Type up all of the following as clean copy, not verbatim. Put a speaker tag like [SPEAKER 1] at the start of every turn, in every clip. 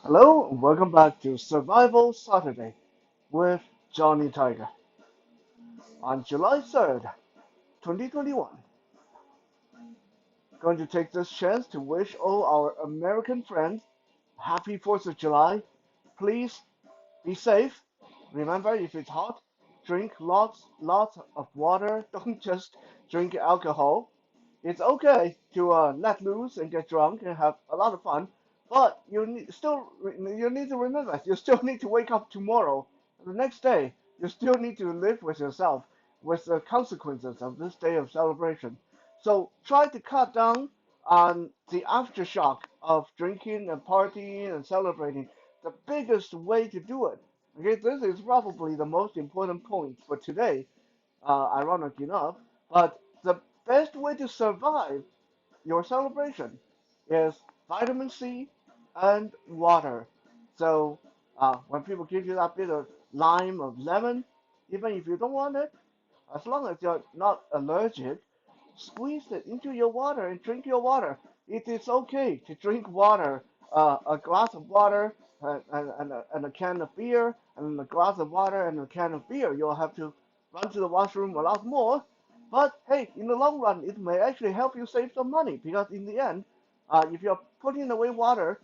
[SPEAKER 1] Hello, and welcome back to Survival Saturday with Johnny Tiger. On July 3rd, 2021, going to take this chance to wish all our American friends happy 4th of July. Please be safe. Remember, if it's hot, drink lots of water. Don't just drink alcohol. It's okay to let loose and get drunk and have a lot of fun, but you need to remember you still need to wake up tomorrow, the next day. You still need to live with yourself, with the consequences of this day of celebration. So try to cut down on the aftershock of drinking and partying and celebrating. The biggest way to do it. Okay, this is probably the most important point for today, ironic enough, but the best way to survive your celebration is vitamin C and water. So when people give you that bit of lime or lemon, even if you don't want it, as long as you're not allergic, squeeze it into your water and drink your water. It is okay to drink water, a glass of water and a can of beer, and a glass of water and a can of beer. You'll have to run to the washroom a lot more. But hey, in the long run, it may actually help you save some money because in the end, if you're putting away water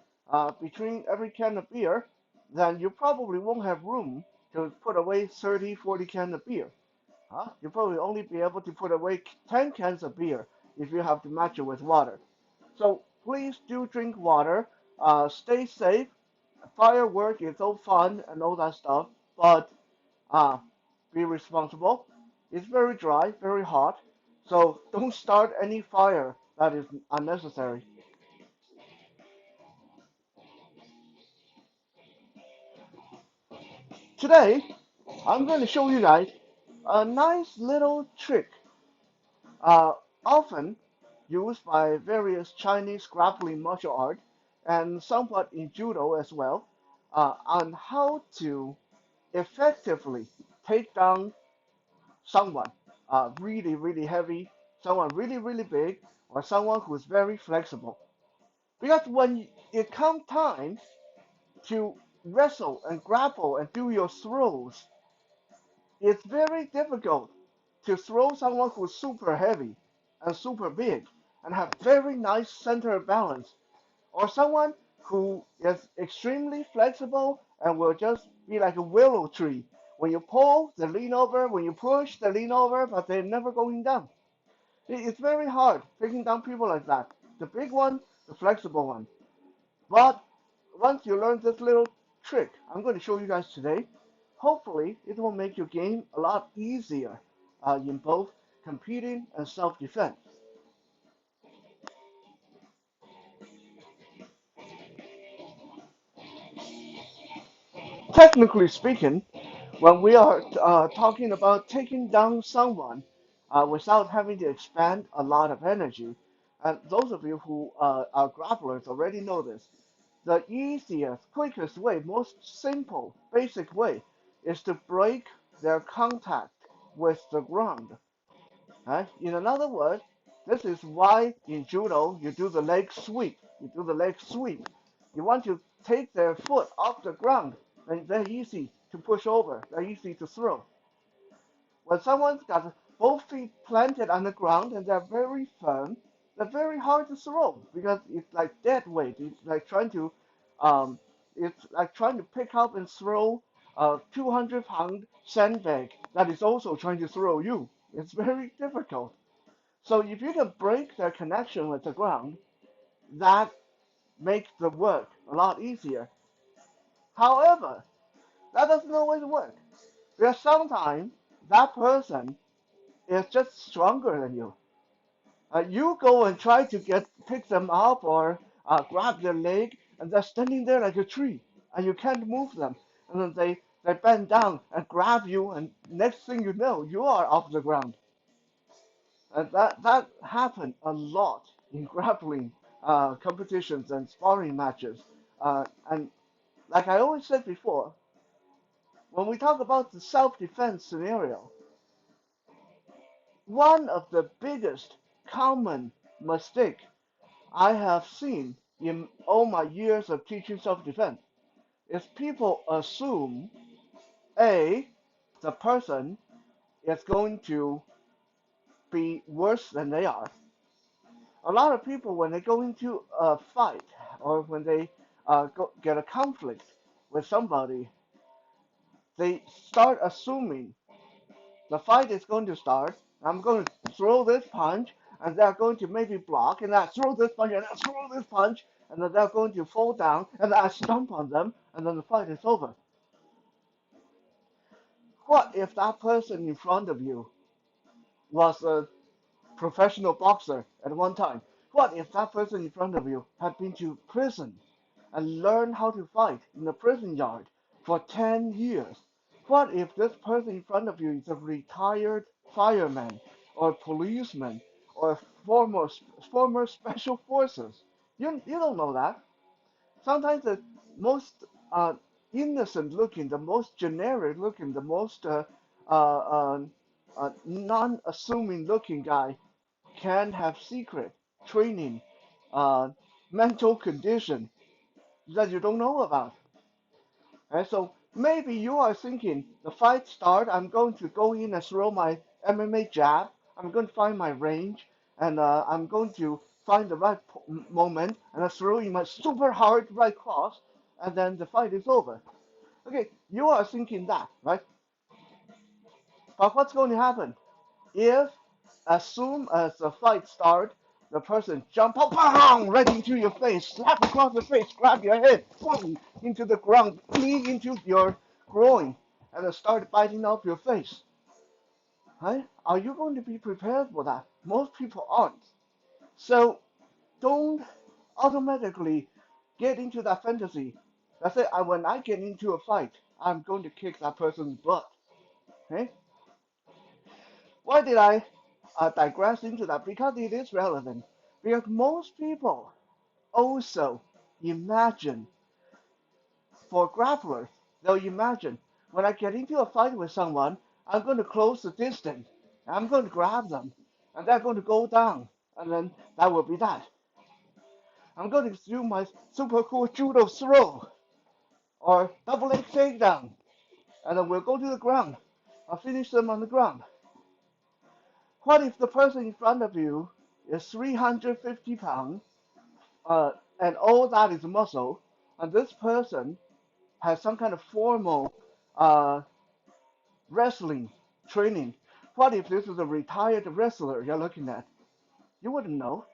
[SPEAKER 1] between every can of beer, then you probably won't have room to put away 30, 40 cans of beer. Huh? You'll probably only be able to put away 10 cans of beer if you have to match it with water. So please do drink water. Stay safe. Firework is so fun and all that stuff, but uh, be responsible. It's very dry, very hot, so don't start any fire that is unnecessary. Today, I'm going to show you guys a nice little trick, uh, often used by various Chinese grappling martial art and somewhat in judo as well, on how to effectively take down someone really, really heavy, someone really, really big, or someone who's very flexible. Because when it comes time to wrestle and grapple and do your throws, it's very difficult to throw someone who's super heavy and super big and have very nice center balance, or someone who is extremely flexible and will just be like a willow tree. When you pull, they lean over. When you push, they lean over, but they're never going down. It's very hard taking down people like that. The big one, the flexible one. But once you learn this little trick I'm going to show you guys today, hopefully it will make your game a lot easier in both competing and self-defense. Technically speaking, when we are talking about taking down someone without having to expend a lot of energy, and those of you who are grapplers already know this, the easiest, quickest way, most simple, basic way is to break their contact with the ground. Right? In another word, this is why in judo you do the leg sweep. You do the leg sweep. You want to take their foot off the ground, and they're easy to push over. They're easy to throw. When someone's got both feet planted on the ground and they're very firm, they're very hard to throw because it's like dead weight. Um, it's like trying to pick up and throw a 200-pound sandbag that is also trying to throw you. It's very difficult. So if you can break their connection with the ground, that makes the work a lot easier. However, that doesn't always work because sometimes that person is just stronger than you. You go and try to get pick them up or grab their leg, and they're standing there like a tree, and you can't move them. And then they bend down and grab you, and next thing you know, you are off the ground. And that happened a lot in grappling competitions and sparring matches. And like I always said before, when we talk about the self-defense scenario, one of the biggest common mistake I have seen in all my years of teaching self-defense. is people assume A, the person is going to be worse than they are. A lot of people, when they go into a fight or when they get a conflict with somebody, they start assuming the fight is going to start. I'm going to throw this punch, and they're going to maybe block, and I throw this punch, and I throw this punch, and then they're going to fall down, and I stomp on them, and then the fight is over. What if that person in front of you was a professional boxer at one time? What if that person in front of you had been to prison and learned how to fight in the prison yard for 10 years? What if this person in front of you is a retired fireman or policeman or former former special forces? You don't know that. Sometimes the most innocent looking, the most generic looking, the most non-assuming looking guy can have secret training, uh, mental condition that you don't know about. And so maybe you are thinking the fight start, I'm going to go in and throw my MMA jab, I'm going to find my range, and I'm going to find the right moment, and I throw in my super hard right cross, and then the fight is over. Okay, you are thinking that, right? But what's going to happen? If as soon as the fight starts, the person jump up, bang, right into your face, slap across the face, grab your head, boom, into the ground, knee into your groin, and then start biting off your face. Right? Are you going to be prepared for that? Most people aren't. So don't automatically get into that fantasy. That's it. When I get into a fight, I'm going to kick that person's butt. Okay? Why did I digress into that? Because it is relevant. Because most people also imagine, for grapplers, they'll imagine when I get into a fight with someone, I'm going to close the distance. I'm going to grab them, and they're going to go down, and then that will be that. I'm going to do my super cool judo throw or double leg takedown, and then we'll go to the ground. I'll finish them on the ground. What if the person in front of you is 350 pounds, and all that is muscle, and this person has some kind of formal uh, wrestling training? What if this is a retired wrestler you're looking at? You wouldn't know.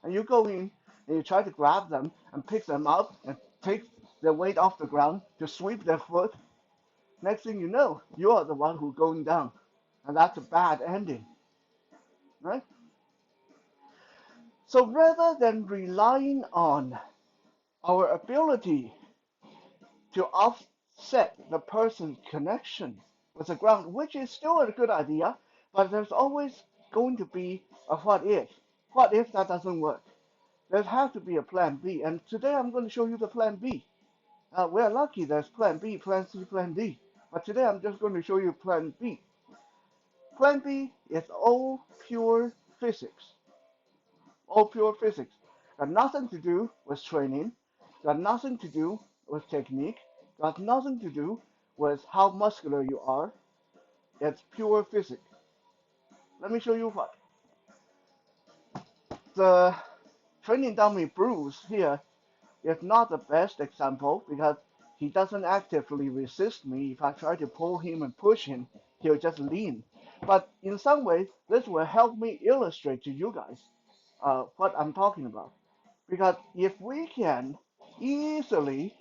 [SPEAKER 1] And you go in and you try to grab them and pick them up and take their weight off the ground to sweep their foot. Next thing you know, you are the one who's going down. And that's a bad ending, right? So rather than relying on our ability to offset the person's connection with the ground, which is still a good idea, but there's always going to be a what if. What if that doesn't work? There has to be a plan B, and today I'm going to show you the plan B. We're lucky there's plan B, plan C, plan D, but today I'm just going to show you plan B. Plan B is all pure physics. All pure physics. Got nothing to do with training, got nothing to do with technique, got nothing to do with how muscular you are. It's pure physics. Let me show you what. The training dummy Bruce here is not the best example because he doesn't actively resist me. If I try to pull him and push him, he'll just lean. But in some way, this will help me illustrate to you guys what I'm talking about. Because if we can easily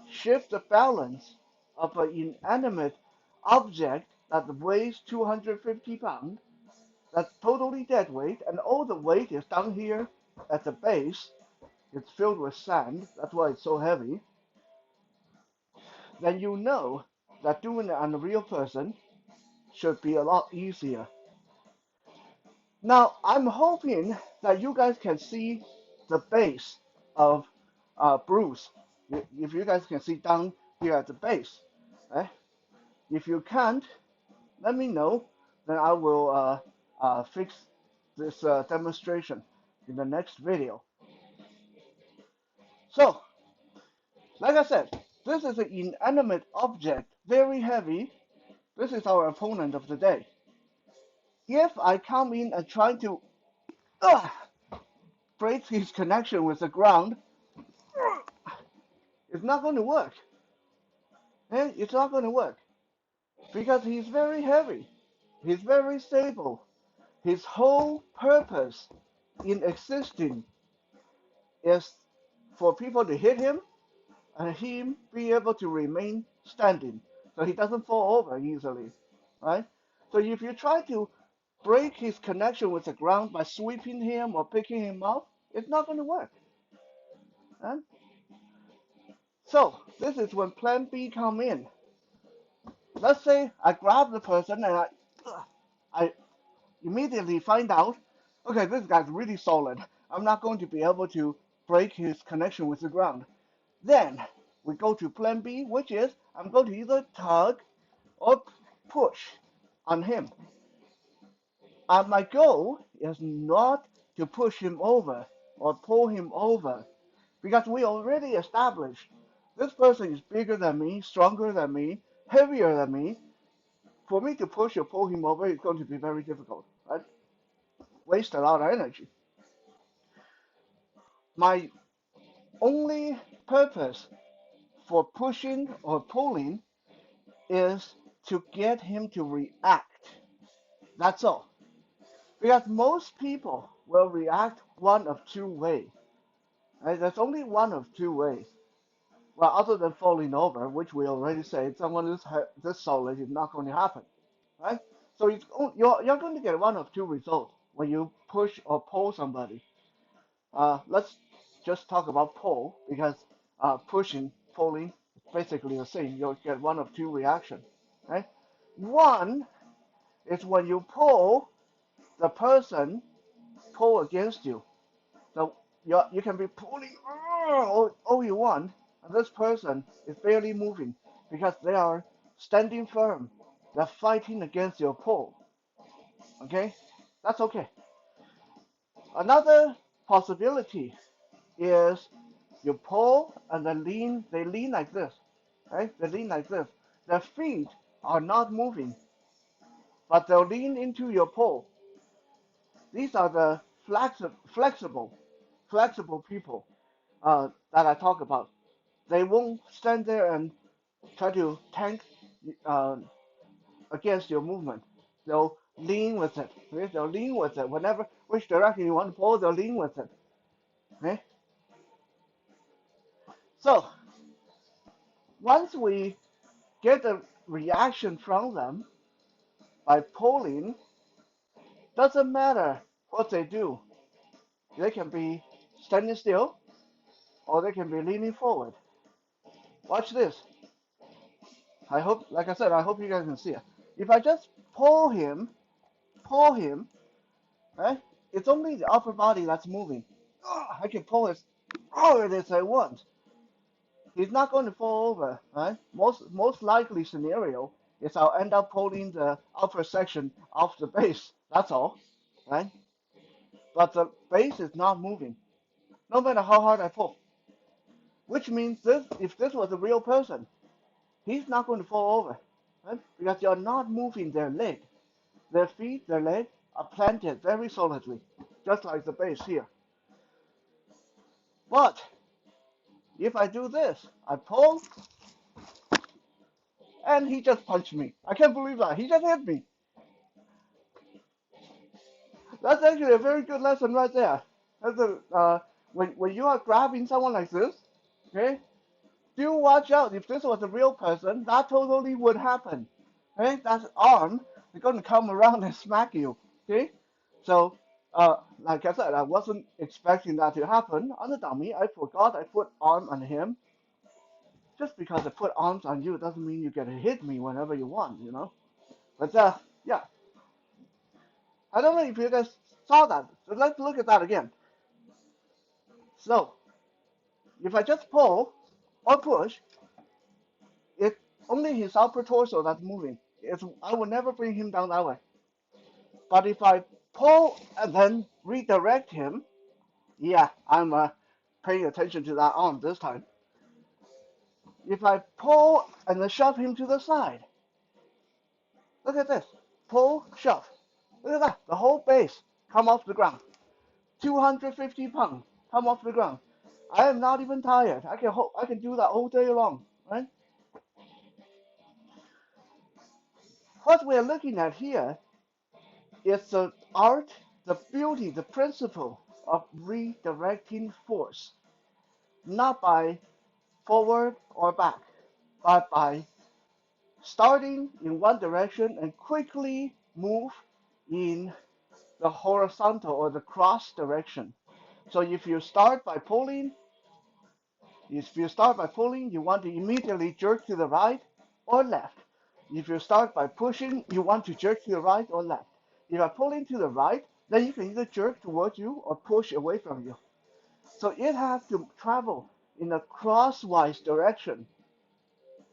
[SPEAKER 1] shift the balance of an inanimate object that weighs 250 pounds, that's totally dead weight, and all the weight is down here at the base, it's filled with sand, that's why it's so heavy, then you know that doing it on a real person should be a lot easier. Now, I'm hoping that you guys can see the base of Bruce. If you guys can see down here at the base. Eh? If you can't, let me know. Then I will fix this demonstration in the next video. So, like I said, This is an inanimate object, very heavy. This is our opponent of the day. If I come in and try to uh, break his connection with the ground, it's not going to work. It's not going to work because he's very heavy. He's very stable. His whole purpose in existing is for people to hit him and him be able to remain standing so he doesn't fall over easily, right? So if you try to break his connection with the ground by sweeping him or picking him up, it's not going to work. Right? So this is when plan B come in. Let's say I grab the person and I immediately find out, okay, this guy's really solid. I'm not going to be able to break his connection with the ground. Then we go to plan B, which is I'm going to either tug or push on him. And my goal is not to push him over or pull him over because we already established this person is bigger than me, stronger than me, heavier than me. For me to push or pull him over is going to be very difficult. Right? Waste a lot of energy. My only purpose for pushing or pulling is to get him to react. That's all. Because most people will react one of two ways. Right? There's only one of two ways. Well, other than falling over, which we already said, someone is this solid is not going to happen. Right? So you're going to get one of two results when you push or pull somebody. Let's just talk about pull because pushing, pulling is basically the same. You'll get one of two reactions. Right? One is when you pull, the person pull against you. So you can be pulling all you want, and this person is barely moving because they are standing firm. They're fighting against your pull. Okay? That's okay. Another possibility is you pull and they lean like this. Right? They lean like this. Their feet are not moving, but they'll lean into your pull. These are the flexible people that I talk about. They won't stand there and try to tank uh, against your movement. They'll lean with it. Okay? They'll lean with it. Whenever which direction you want to pull, they'll lean with it. Okay? So once we get a reaction from them by pulling, doesn't matter what they do. They can be standing still or they can be leaning forward. Watch this. I hope, like I said, I hope you guys can see it. If I just pull him, right? It's only the upper body that's moving. I can pull as hard as I want. He's not going to fall over, right? Most likely scenario is I'll end up pulling the upper section off the base. That's all, right? But the base is not moving, no matter how hard I pull. Which means this, if this was a real person, he's not going to fall over, right? Because you're not moving their leg. Their feet, their legs are planted very solidly, just like the base here. But if I do this, I pull, and he just punched me. I can't believe that. He just hit me. That's actually a very good lesson right there. That's when you are grabbing someone like this, okay, do watch out. If this was a real person, that totally would happen. Okay, that arm is going to come around and smack you. Okay, so like I said, I wasn't expecting that to happen. On the dummy, I forgot I put arm on him. Just because I put arms on you doesn't mean you get to hit me whenever you want, you know. But yeah, I don't know if you guys saw that. So let's look at that again. So if I just pull or push, it's only his upper torso that's moving. I will never bring him down that way. But if I pull and then redirect him, yeah, I'm paying attention to that arm this time. If I pull and then shove him to the side, look at this. Pull, shove. Look at that. The whole base come off the ground. 250 pounds come off the ground. I am not even tired. I can do that all day long, right? What we're looking at here is the art, the beauty, the principle of redirecting force, not by forward or back, but by starting in one direction and quickly move in the horizontal or the cross direction. So if you start by pulling, you want to immediately jerk to the right or left. If you start by pushing, you want to jerk to the right or left. If you're pulling to the right, then you can either jerk towards you or push away from you. So it has to travel in a crosswise direction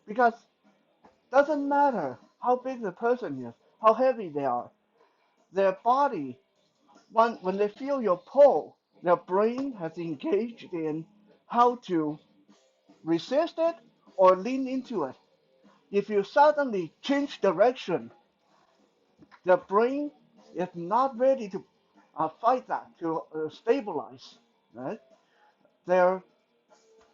[SPEAKER 1] because it doesn't matter how big the person is, how heavy they are. Their body, when they feel your pull, their brain has engaged in how to resist it or lean into it. If you suddenly change direction, the brain is not ready to fight that, to stabilize. Right? Their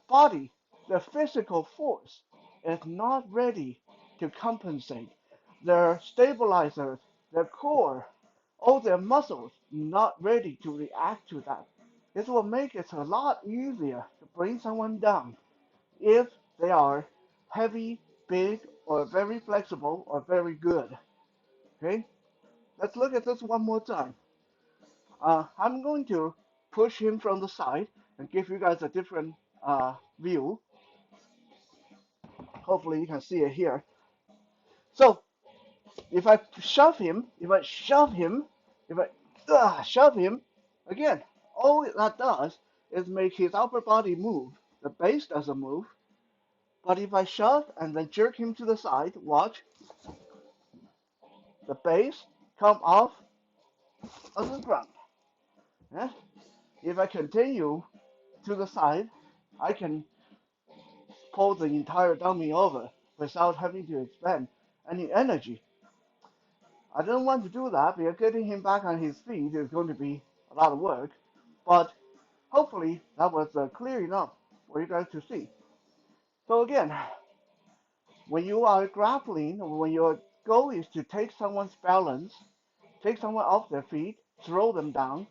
[SPEAKER 1] body, their physical force, is not ready to compensate. Their stabilizers, their core, all their muscles, not ready to react to that. This will make it a lot easier to bring someone down if they are heavy, big, or very flexible, or very good. Okay, let's look at this one more time. I'm going to push him from the side and give you guys a different view. Hopefully you can see it here. So if I shove him, again, all that does is make his upper body move. The base doesn't move. But if I shove and then jerk him to the side, watch, the base come off of the ground. Yeah? If I continue to the side, I can pull the entire dummy over without having to expend any energy. I don't want to do that because getting him back on his feet is going to be a lot of work. But hopefully that was clear enough for you guys to see. So again, when you are grappling, or when your goal is to take someone's balance, take someone off their feet, throw them down,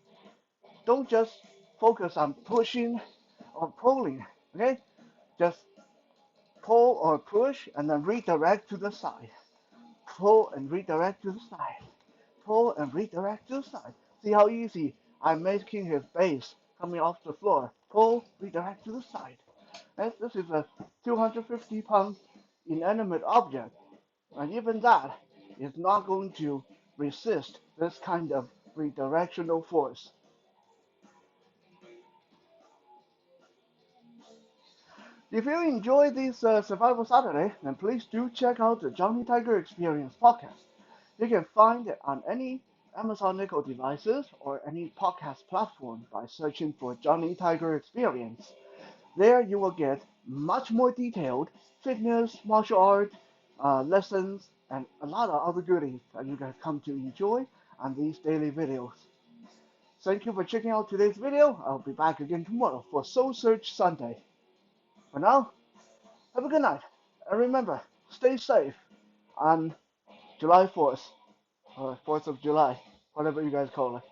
[SPEAKER 1] don't just focus on pushing or pulling, okay? Just pull or push and then redirect to the side. Pull and redirect to the side. Pull and redirect to the side. See how easy I'm making his base coming off the floor. Pull, redirect to the side. And this is a 250-pound inanimate object. And even that is not going to resist this kind of redirectional force. If you enjoy this Survival Saturday, then please do check out the Johnny Tiger Experience podcast. You can find it on any Amazon Echo devices or any podcast platform by searching for Johnny Tiger Experience. There you will get much more detailed fitness, martial art lessons, and a lot of other goodies that you guys come to enjoy on these daily videos. Thank you for checking out today's video. I'll be back again tomorrow for Soul Search Sunday. For now, have a good night. And remember, stay safe on July 4th, or 4th of July, whatever you guys call it.